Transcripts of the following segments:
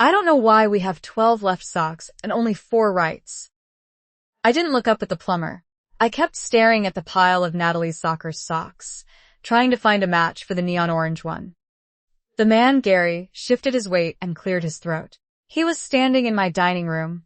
I don't know why we have 12 left socks and only 4 rights. I didn't look up at the plumber. I kept staring at the pile of Natalie's soccer socks, trying to find a match for the neon orange one. The man, Gary, shifted his weight and cleared his throat. He was standing in my dining room,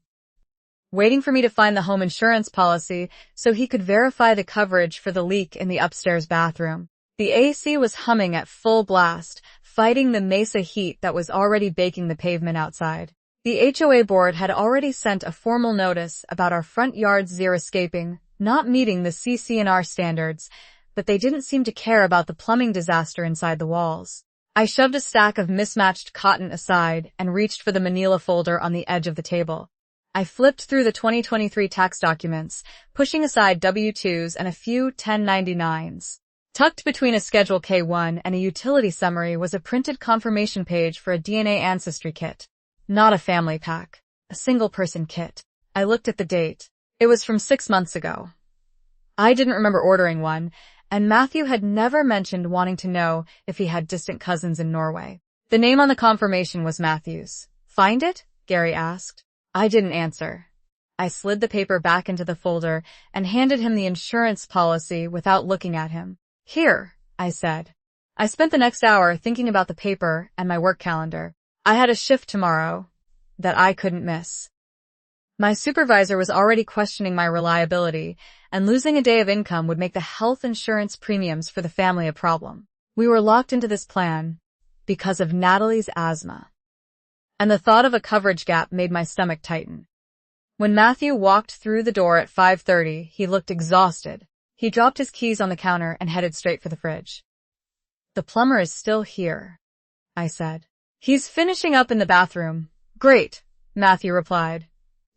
waiting for me to find the home insurance policy so he could verify the coverage for the leak in the upstairs bathroom. The AC was humming at full blast, fighting the Mesa heat that was already baking the pavement outside. The HOA board had already sent a formal notice about our front yard's xeriscaping not meeting the CC&R standards, but they didn't seem to care about the plumbing disaster inside the walls. I shoved a stack of mismatched cotton aside and reached for the manila folder on the edge of the table. I flipped through the 2023 tax documents, pushing aside W-2s and a few 1099s. Tucked between a Schedule K-1 and a utility summary was a printed confirmation page for a DNA ancestry kit. Not a family pack. A single-person kit. I looked at the date. It was from 6 months ago. I didn't remember ordering one, and Matthew had never mentioned wanting to know if he had distant cousins in Norway. The name on the confirmation was Matthew's. Find it? Gary asked. I didn't answer. I slid the paper back into the folder and handed him the insurance policy without looking at him. Here, I said. I spent the next hour thinking about the paper and my work calendar. I had a shift tomorrow that I couldn't miss. My supervisor was already questioning my reliability, and losing a day of income would make the health insurance premiums for the family a problem. We were locked into this plan because of Natalie's asthma. And the thought of a coverage gap made my stomach tighten. When Matthew walked through the door at 5:30, he looked exhausted. He dropped his keys on the counter and headed straight for the fridge. The plumber is still here, I said. He's finishing up in the bathroom. Great, Matthew replied.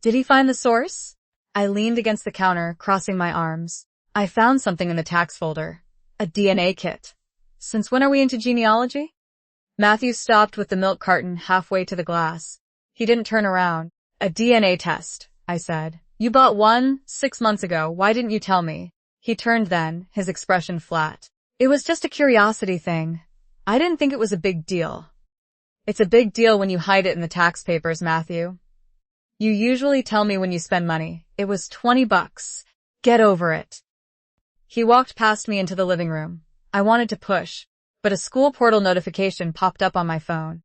Did he find the source? I leaned against the counter, crossing my arms. I found something in the tax folder. A DNA kit. Since when are we into genealogy? Matthew stopped with the milk carton halfway to the glass. He didn't turn around. A DNA test, I said. You bought one 6 months ago. Why didn't you tell me? He turned then, his expression flat. It was just a curiosity thing. I didn't think it was a big deal. It's a big deal when you hide it in the tax papers, Matthew. You usually tell me when you spend money. It was $20. Get over it. He walked past me into the living room. I wanted to push, but a school portal notification popped up on my phone.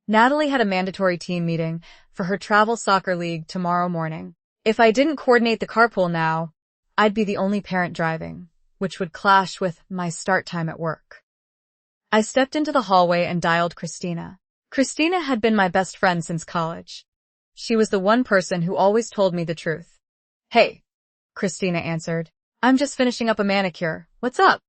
Natalie had a mandatory team meeting for her travel soccer league tomorrow morning. If I didn't coordinate the carpool now, I'd be the only parent driving, which would clash with my start time at work. I stepped into the hallway and dialed Christina. Christina had been my best friend since college. She was the one person who always told me the truth. Hey, Christina answered. I'm just finishing up a manicure. What's up?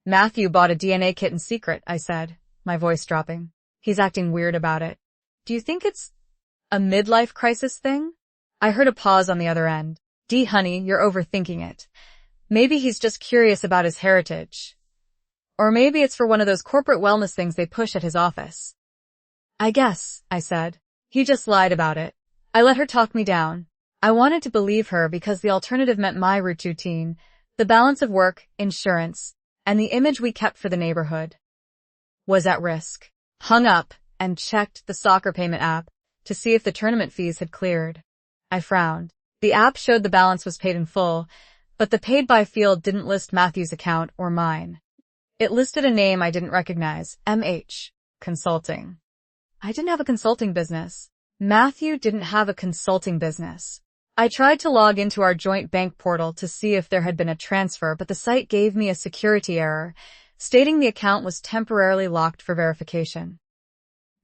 Matthew bought a DNA kit in secret, I said, my voice dropping. He's acting weird about it. Do you think it's a midlife crisis thing? I heard a pause on the other end. Honey, you're overthinking it. Maybe he's just curious about his heritage. Or maybe it's for one of those corporate wellness things they push at his office. I guess, I said. He just lied about it. I let her talk me down. I wanted to believe her because the alternative meant my routine, the balance of work, insurance, and the image we kept for the neighborhood was at risk. Hung up and checked the soccer payment app to see if the tournament fees had cleared. I frowned. The app showed the balance was paid in full, but the paid by field didn't list Matthew's account or mine. It listed a name I didn't recognize, MH Consulting. I didn't have a consulting business. Matthew didn't have a consulting business. I tried to log into our joint bank portal to see if there had been a transfer, but the site gave me a security error, stating the account was temporarily locked for verification.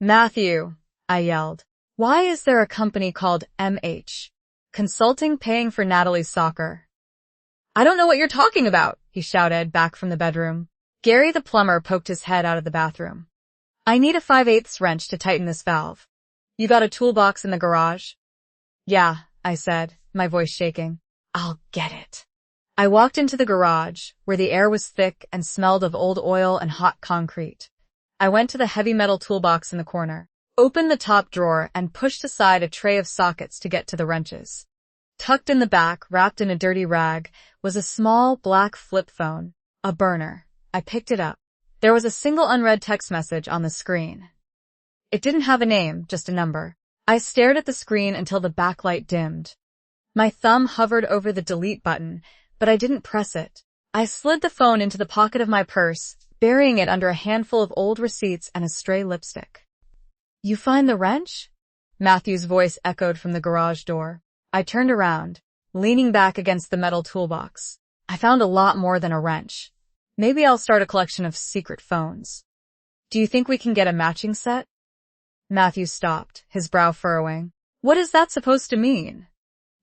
Matthew, I yelled. Why is there a company called MH Consulting paying for Natalie's soccer? I don't know what you're talking about, he shouted back from the bedroom. Gary the plumber poked his head out of the bathroom. I need a 5/8 wrench to tighten this valve. You got a toolbox in the garage? Yeah, I said, my voice shaking. I'll get it. I walked into the garage, where the air was thick and smelled of old oil and hot concrete. I went to the heavy metal toolbox in the corner, opened the top drawer, and pushed aside a tray of sockets to get to the wrenches. Tucked in the back, wrapped in a dirty rag, was a small black flip phone, a burner. I picked it up. There was a single unread text message on the screen. It didn't have a name, just a number. I stared at the screen until the backlight dimmed. My thumb hovered over the delete button, but I didn't press it. I slid the phone into the pocket of my purse, burying it under a handful of old receipts and a stray lipstick. "You find the wrench?" Matthew's voice echoed from the garage door. I turned around, leaning back against the metal toolbox. "I found a lot more than a wrench. Maybe I'll start a collection of secret phones. Do you think we can get a matching set?" Matthew stopped, his brow furrowing. "What is that supposed to mean?"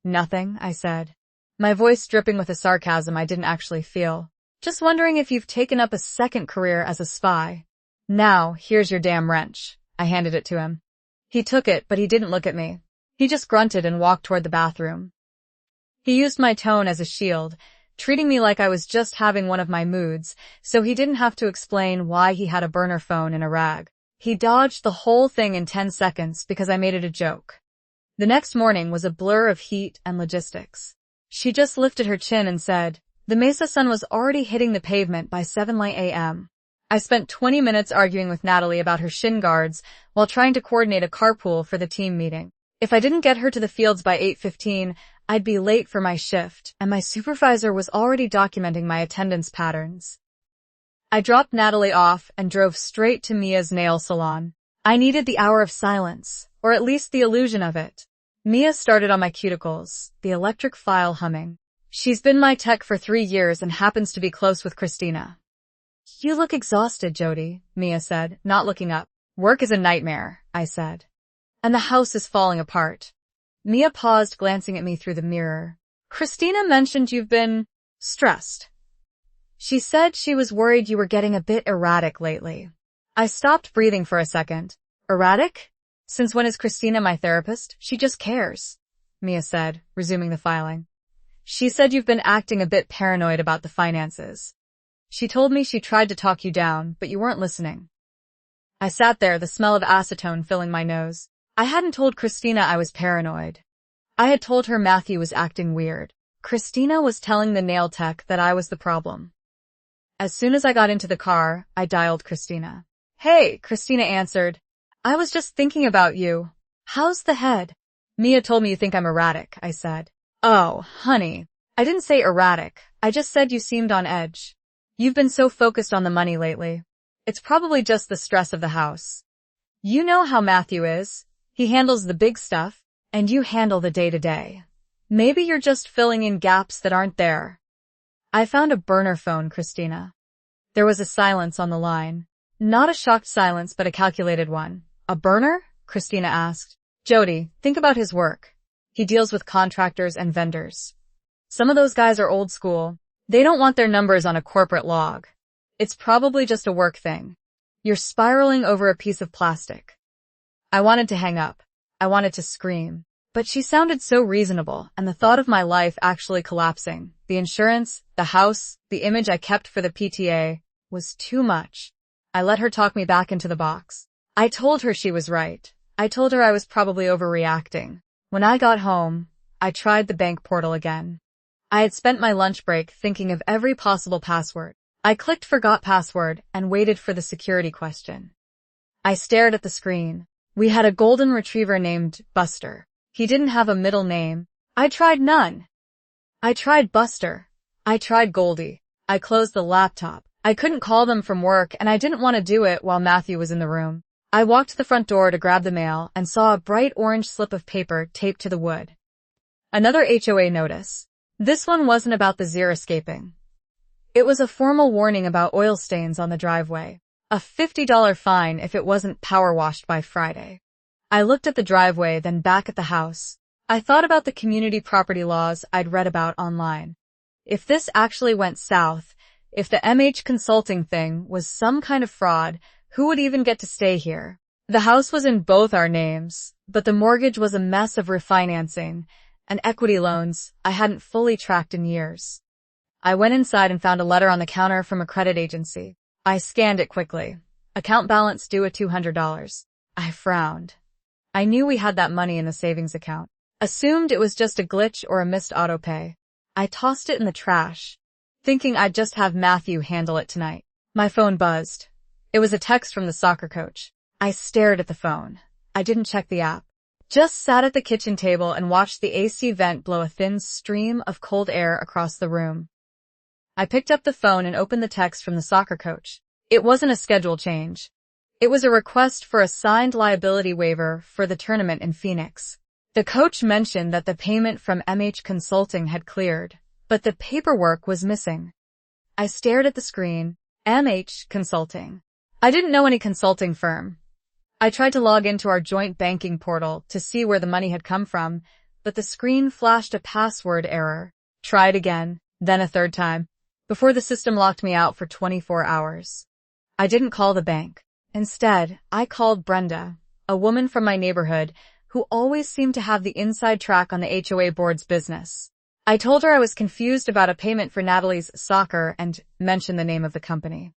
"Nothing," I said, my voice dripping with a sarcasm I didn't actually feel. "Just wondering if you've taken up a second career as a spy. Now, here's your damn wrench." I handed it to him. He took it, but he didn't look at me. He just grunted and walked toward the bathroom. He used my tone as a shield, treating me like I was just having one of my moods, so he didn't have to explain why he had a burner phone in a rag. He dodged the whole thing in 10 seconds because I made it a joke. The next morning was a blur of heat and logistics. She just lifted her chin and said, "The Mesa sun was already hitting the pavement by 7 a.m. I spent 20 minutes arguing with Natalie about her shin guards while trying to coordinate a carpool for the team meeting. If I didn't get her to the fields by 8:15, I'd be late for my shift, and my supervisor was already documenting my attendance patterns." I dropped Natalie off and drove straight to Mia's nail salon. I needed the hour of silence, or at least the illusion of it. Mia started on my cuticles, the electric file humming. She's been my tech for 3 years and happens to be close with Christina. "You look exhausted, Jody," Mia said, not looking up. "Work is a nightmare," I said. "And the house is falling apart." Mia paused, glancing at me through the mirror. "Christina mentioned you've been stressed. She said she was worried you were getting a bit erratic lately." I stopped breathing for a second. "Erratic? Since when is Christina my therapist? She just cares," Mia said, resuming the filing. "She said you've been acting a bit paranoid about the finances. She told me she tried to talk you down, but you weren't listening." I sat there, the smell of acetone filling my nose. I hadn't told Christina I was paranoid. I had told her Matthew was acting weird. Christina was telling the nail tech that I was the problem. As soon as I got into the car, I dialed Christina. "Hey," Christina answered. "I was just thinking about you. How's the head?" "Mia told me you think I'm erratic," I said. "Oh, honey. I didn't say erratic. I just said you seemed on edge. You've been so focused on the money lately. It's probably just the stress of the house. You know how Matthew is. He handles the big stuff, and you handle the day-to-day. Maybe you're just filling in gaps that aren't there." "I found a burner phone, Christina." There was a silence on the line. Not a shocked silence, but a calculated one. "A burner?" Christina asked. "Jody, think about his work. He deals with contractors and vendors. Some of those guys are old school. They don't want their numbers on a corporate log. It's probably just a work thing. You're spiraling over a piece of plastic." I wanted to hang up. I wanted to scream. But she sounded so reasonable, and the thought of my life actually collapsing, the insurance, the house, the image I kept for the PTA, was too much. I let her talk me back into the box. I told her she was right. I told her I was probably overreacting. When I got home, I tried the bank portal again. I had spent my lunch break thinking of every possible password. I clicked forgot password and waited for the security question. I stared at the screen. We had a golden retriever named Buster. He didn't have a middle name. I tried none. I tried Buster. I tried Goldie. I closed the laptop. I couldn't call them from work, and I didn't want to do it while Matthew was in the room. I walked to the front door to grab the mail and saw a bright orange slip of paper taped to the wood. Another HOA notice. This one wasn't about the Zir escaping. It was a formal warning about oil stains on the driveway. A $50 fine if it wasn't power washed by Friday. I looked at the driveway, then back at the house. I thought about the community property laws I'd read about online. If this actually went south, if the MH consulting thing was some kind of fraud, who would even get to stay here? The house was in both our names, but the mortgage was a mess of refinancing and equity loans I hadn't fully tracked in years. I went inside and found a letter on the counter from a credit agency. I scanned it quickly. Account balance due at $200. I frowned. I knew we had that money in the savings account. Assumed it was just a glitch or a missed autopay. I tossed it in the trash, thinking I'd just have Matthew handle it tonight. My phone buzzed. It was a text from the soccer coach. I stared at the phone. I didn't check the app. Just sat at the kitchen table and watched the AC vent blow a thin stream of cold air across the room. I picked up the phone and opened the text from the soccer coach. It wasn't a schedule change. It was a request for a signed liability waiver for the tournament in Phoenix. The coach mentioned that the payment from MH Consulting had cleared, but the paperwork was missing. I stared at the screen. MH Consulting. I didn't know any consulting firm. I tried to log into our joint banking portal to see where the money had come from, but the screen flashed a password error. Tried again, then a third time, before the system locked me out for 24 hours. I didn't call the bank. Instead, I called Brenda, a woman from my neighborhood who always seemed to have the inside track on the HOA board's business. I told her I was confused about a payment for Natalie's soccer and mentioned the name of the company.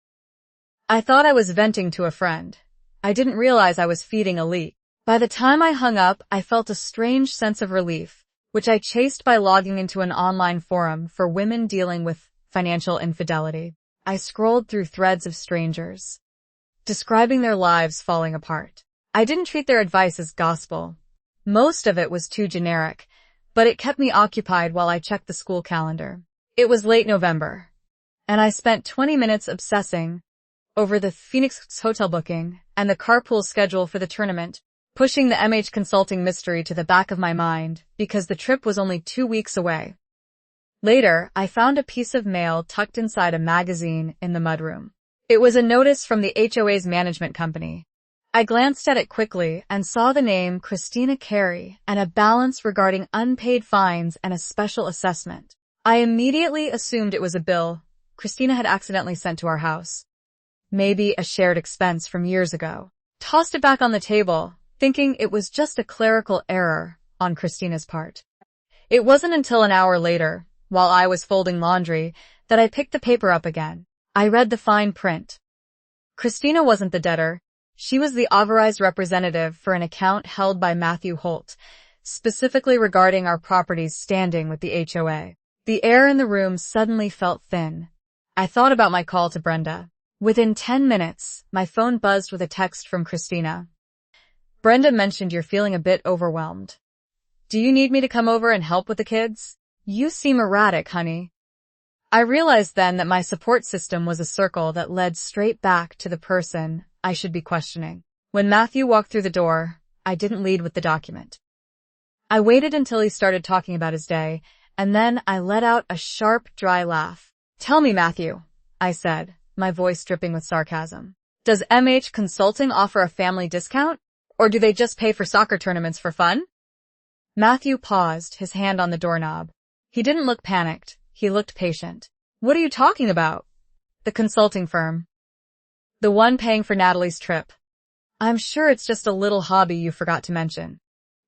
I thought I was venting to a friend. I didn't realize I was feeding a leak. By the time I hung up, I felt a strange sense of relief, which I chased by logging into an online forum for women dealing with financial infidelity. I scrolled through threads of strangers, describing their lives falling apart. I didn't treat their advice as gospel. Most of it was too generic, but it kept me occupied while I checked the school calendar. It was late November, and I spent 20 minutes obsessing over the Phoenix hotel booking and the carpool schedule for the tournament, pushing the MH Consulting mystery to the back of my mind because the trip was only 2 weeks away. Later, I found a piece of mail tucked inside a magazine in the mudroom. It was a notice from the HOA's management company. I glanced at it quickly and saw the name Christina Carey and a balance regarding unpaid fines and a special assessment. I immediately assumed it was a bill Christina had accidentally sent to our house. Maybe a shared expense from years ago. Tossed it back on the table, thinking it was just a clerical error on Christina's part. It wasn't until an hour later, while I was folding laundry, that I picked the paper up again. I read the fine print. Christina wasn't the debtor. She was the authorized representative for an account held by Matthew Holt, specifically regarding our property's standing with the HOA. The air in the room suddenly felt thin. I thought about my call to Brenda. Within 10 minutes, my phone buzzed with a text from Christina. Brenda mentioned you're feeling a bit overwhelmed. Do you need me to come over and help with the kids? You seem erratic, honey. I realized then that my support system was a circle that led straight back to the person I should be questioning. When Matthew walked through the door, I didn't lead with the document. I waited until he started talking about his day, and then I let out a sharp, dry laugh. Tell me, Matthew, I said, my voice dripping with sarcasm. Does MH Consulting offer a family discount? Or do they just pay for soccer tournaments for fun? Matthew paused, his hand on the doorknob. He didn't look panicked. He looked patient. What are you talking about? The consulting firm. The one paying for Natalie's trip. I'm sure it's just a little hobby you forgot to mention.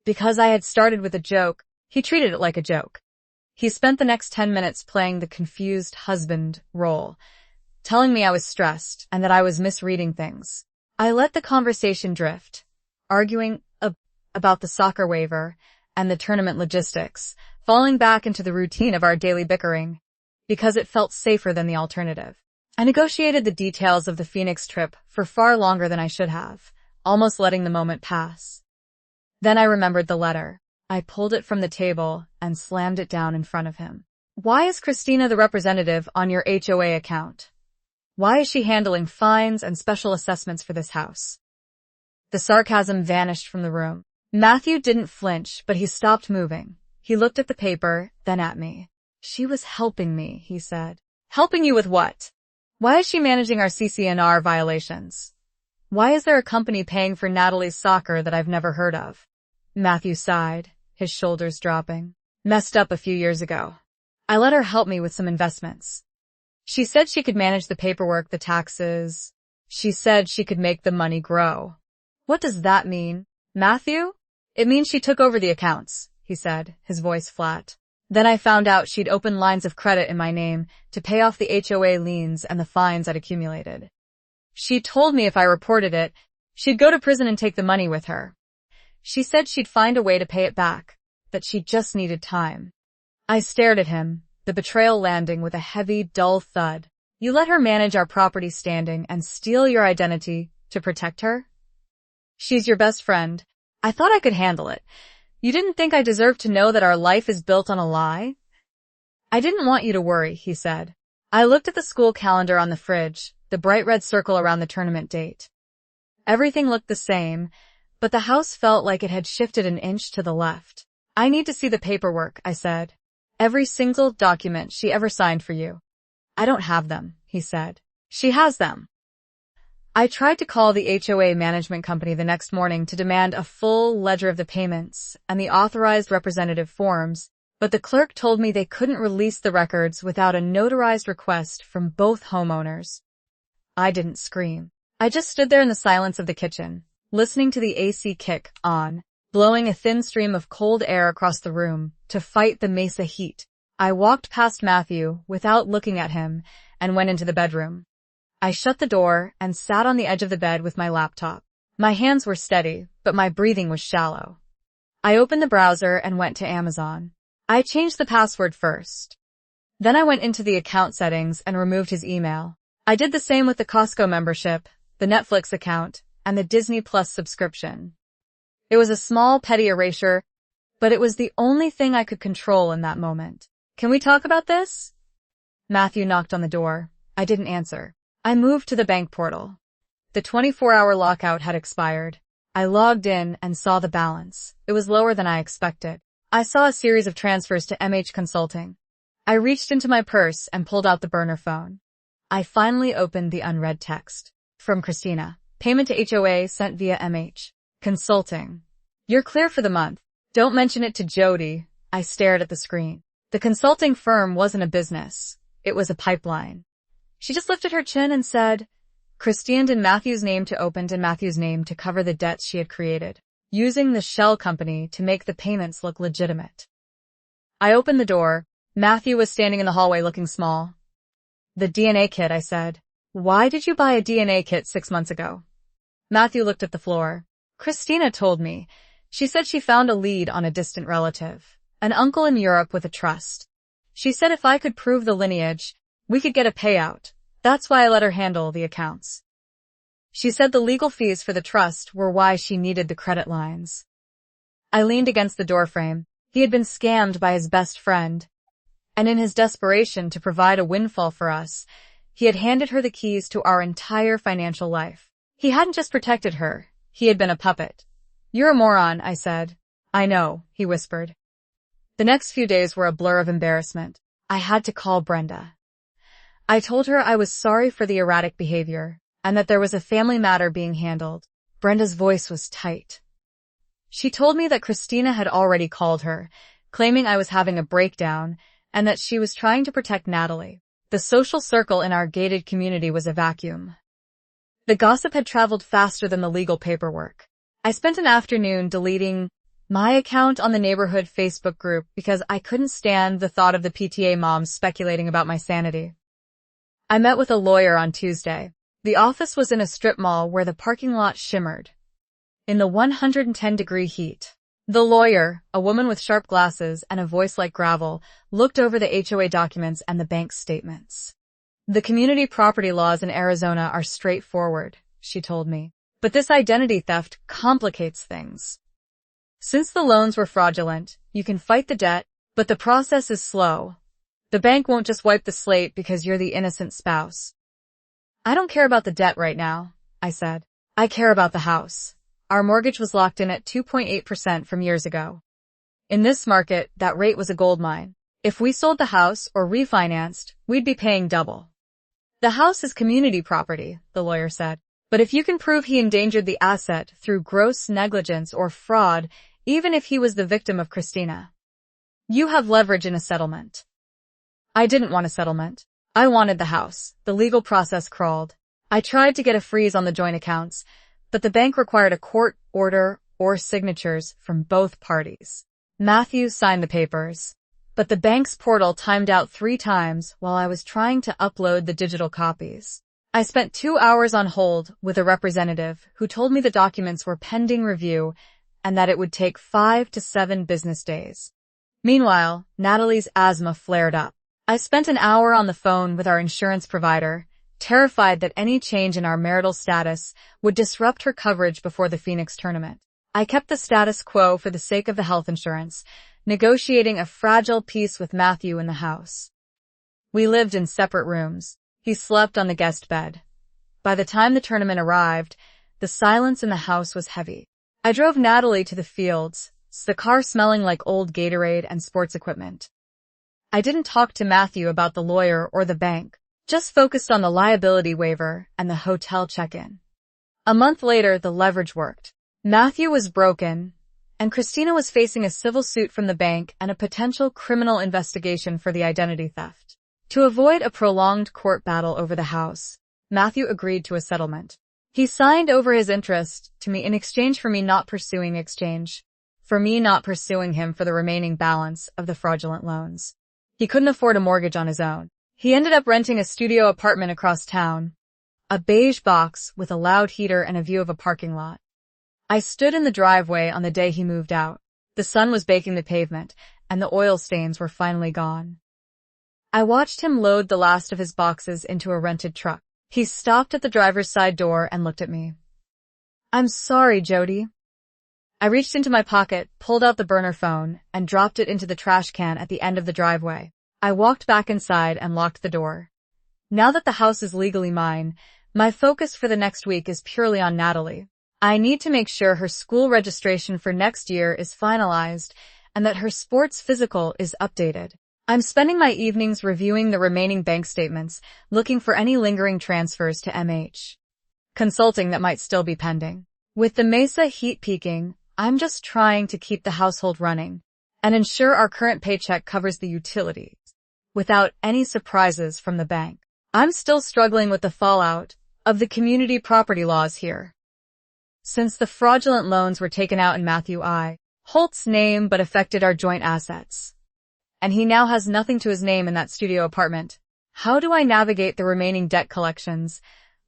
Because I had started with a joke, he treated it like a joke. He spent the next 10 minutes playing the confused husband role, telling me I was stressed and that I was misreading things. I let the conversation drift, arguing about the soccer waiver and the tournament logistics, falling back into the routine of our daily bickering, because it felt safer than the alternative. I negotiated the details of the Phoenix trip for far longer than I should have, almost letting the moment pass. Then I remembered the letter. I pulled it from the table and slammed it down in front of him. Why is Christina the representative on your HOA account? Why is she handling fines and special assessments for this house? The sarcasm vanished from the room. Matthew didn't flinch, but he stopped moving. He looked at the paper, then at me. She was helping me, he said. Helping you with what? Why is she managing our CCNR violations? Why is there a company paying for Natalie's soccer that I've never heard of? Matthew sighed, his shoulders dropping. Messed up a few years ago. I let her help me with some investments. She said she could manage the paperwork, the taxes. She said she could make the money grow. What does that mean, Matthew? It means she took over the accounts, he said, his voice flat. Then I found out she'd opened lines of credit in my name to pay off the HOA liens and the fines I'd accumulated. She told me if I reported it, she'd go to prison and take the money with her. She said she'd find a way to pay it back, that she just needed time. I stared at him, the betrayal landing with a heavy, dull thud. You let her manage our property standing and steal your identity to protect her? She's your best friend. I thought I could handle it. You didn't think I deserved to know that our life is built on a lie? I didn't want you to worry, he said. I looked at the school calendar on the fridge, the bright red circle around the tournament date. Everything looked the same, but the house felt like it had shifted an inch to the left. I need to see the paperwork, I said. Every single document she ever signed for you. I don't have them, he said. She has them. I tried to call the HOA management company the next morning to demand a full ledger of the payments and the authorized representative forms, but the clerk told me they couldn't release the records without a notarized request from both homeowners. I didn't scream. I just stood there in the silence of the kitchen, listening to the AC kick on, blowing a thin stream of cold air across the room to fight the mesa heat. I walked past Matthew without looking at him and went into the bedroom. I shut the door and sat on the edge of the bed with my laptop. My hands were steady, but my breathing was shallow. I opened the browser and went to Amazon. I changed the password first. Then I went into the account settings and removed his email. I did the same with the Costco membership, the Netflix account, and the Disney Plus subscription. It was a small, petty erasure, but it was the only thing I could control in that moment. Can we talk about this? Matthew knocked on the door. I didn't answer. I moved to the bank portal. The 24-hour lockout had expired. I logged in and saw the balance. It was lower than I expected. I saw a series of transfers to MH Consulting. I reached into my purse and pulled out the burner phone. I finally opened the unread text. From Christina. Payment to HOA sent via MH Consulting. You're clear for the month. Don't mention it to Jody. I stared at the screen. The consulting firm wasn't a business. It was a pipeline. She just lifted her chin and said, Christine in Matthew's name to opened in Matthew's name to cover the debts she had created, using the shell company to make the payments look legitimate. I opened the door. Matthew was standing in the hallway looking small. The DNA kit, I said. Why did you buy a DNA kit 6 months ago? Matthew looked at the floor. Christina told me. She said she found a lead on a distant relative, an uncle in Europe with a trust. She said if I could prove the lineage, we could get a payout. That's why I let her handle the accounts. She said the legal fees for the trust were why she needed the credit lines. I leaned against the doorframe. He had been scammed by his best friend, and in his desperation to provide a windfall for us, he had handed her the keys to our entire financial life. He hadn't just protected her. He had been a puppet. You're a moron, I said. I know, he whispered. The next few days were a blur of embarrassment. I had to call Brenda. I told her I was sorry for the erratic behavior, and that there was a family matter being handled. Brenda's voice was tight. She told me that Christina had already called her, claiming I was having a breakdown, and that she was trying to protect Natalie. The social circle in our gated community was a vacuum. The gossip had traveled faster than the legal paperwork. I spent an afternoon deleting my account on the neighborhood Facebook group because I couldn't stand the thought of the PTA moms speculating about my sanity. I met with a lawyer on Tuesday. The office was in a strip mall where the parking lot shimmered in the 110-degree heat. The lawyer, a woman with sharp glasses and a voice like gravel, looked over the HOA documents and the bank's statements. The community property laws in Arizona are straightforward, she told me. But this identity theft complicates things. Since the loans were fraudulent, you can fight the debt, but the process is slow. The bank won't just wipe the slate because you're the innocent spouse. I don't care about the debt right now, I said. I care about the house. Our mortgage was locked in at 2.8% from years ago. In this market, that rate was a goldmine. If we sold the house or refinanced, we'd be paying double. The house is community property, the lawyer said. But if you can prove he endangered the asset through gross negligence or fraud, even if he was the victim of Christina, you have leverage in a settlement. I didn't want a settlement. I wanted the house. The legal process crawled. I tried to get a freeze on the joint accounts, but the bank required a court order or signatures from both parties. Matthew signed the papers, but the bank's portal timed out 3 times while I was trying to upload the digital copies. I spent 2 hours on hold with a representative who told me the documents were pending review and that it would take 5 to 7 business days. Meanwhile, Natalie's asthma flared up. I spent an hour on the phone with our insurance provider, terrified that any change in our marital status would disrupt her coverage before the Phoenix tournament. I kept the status quo for the sake of the health insurance, negotiating a fragile peace with Matthew in the house. We lived in separate rooms. He slept on the guest bed. By the time the tournament arrived, the silence in the house was heavy. I drove Natalie to the fields, the car smelling like old Gatorade and sports equipment. I didn't talk to Matthew about the lawyer or the bank, just focused on the liability waiver and the hotel check-in. A month later, the leverage worked. Matthew was broken, and Christina was facing a civil suit from the bank and a potential criminal investigation for the identity theft. To avoid a prolonged court battle over the house, Matthew agreed to a settlement. He signed over his interest to me in exchange for me not pursuing him for the remaining balance of the fraudulent loans. He couldn't afford a mortgage on his own. He ended up renting a studio apartment across town, a beige box with a loud heater and a view of a parking lot. I stood in the driveway on the day he moved out. The sun was baking the pavement, and the oil stains were finally gone. I watched him load the last of his boxes into a rented truck. He stopped at the driver's side door and looked at me. "I'm sorry, Jody." I reached into my pocket, pulled out the burner phone, and dropped it into the trash can at the end of the driveway. I walked back inside and locked the door. Now that the house is legally mine, my focus for the next week is purely on Natalie. I need to make sure her school registration for next year is finalized and that her sports physical is updated. I'm spending my evenings reviewing the remaining bank statements, looking for any lingering transfers to MH. Consulting that might still be pending. With the Mesa heat peaking, I'm just trying to keep the household running and ensure our current paycheck covers the utilities without any surprises from the bank. I'm still struggling with the fallout of the community property laws here. Since the fraudulent loans were taken out in Matthew I. Holt's name but affected our joint assets, and he now has nothing to his name in that studio apartment, how do I navigate the remaining debt collections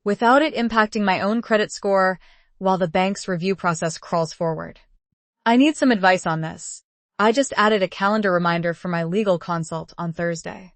without it impacting my own credit score while the bank's review process crawls forward? I need some advice on this. I just added a calendar reminder for my legal consult on Thursday.